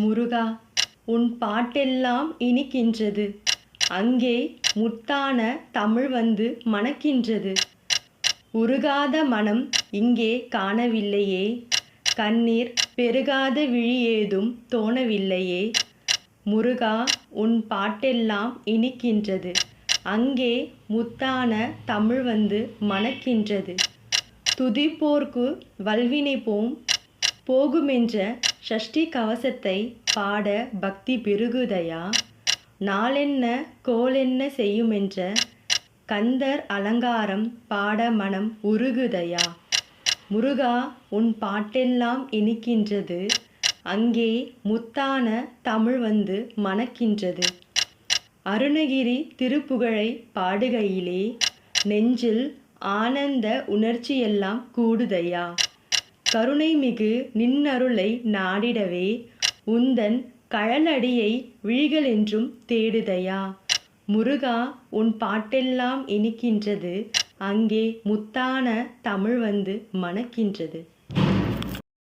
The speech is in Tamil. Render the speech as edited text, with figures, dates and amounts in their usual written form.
முருகா உன் பாட்டெல்லாம் இனிக்கின்றது. அங்கே முத்தான தமிழ் வந்து மணக்கின்றது. உருகாத மனம் இங்கே காணவில்லையே. கண்ணீர் பெருகாத விழி ஏதும் தோணவில்லையே. முருகா உன் பாட்டெல்லாம் இனிக்கின்றது. அங்கே முத்தான தமிழ் வந்து மணக்கின்றது. துதிப்போர்க்கு வல்வினை போகுமென்ற சஷ்டி கவசத்தை பாட பக்தி பெருகுதையா. நாளென்ன கோளென்ன செய்யுமென்ற கந்தர் அலங்காரம் பாட மனம் உருகுதையா. முருகா உன் பாட்டெல்லாம் இனிக்கின்றது. அங்கே முத்தான தமிழ் வந்து மணக்கின்றது. அருணகிரி திருப்புகழை பாடுகையிலே நெஞ்சில் ஆனந்த உணர்ச்சியெல்லாம் கூடுதையா. கருணைமிகு நின்னருளை நாடிடவே உந்தன் கழலடியை விழிகளென்றும் தேடுதையா. முருகா உன் பாட்டெல்லாம் இனிக்கின்றது. அங்கே முத்தான தமிழ் வந்து மணக்கின்றது.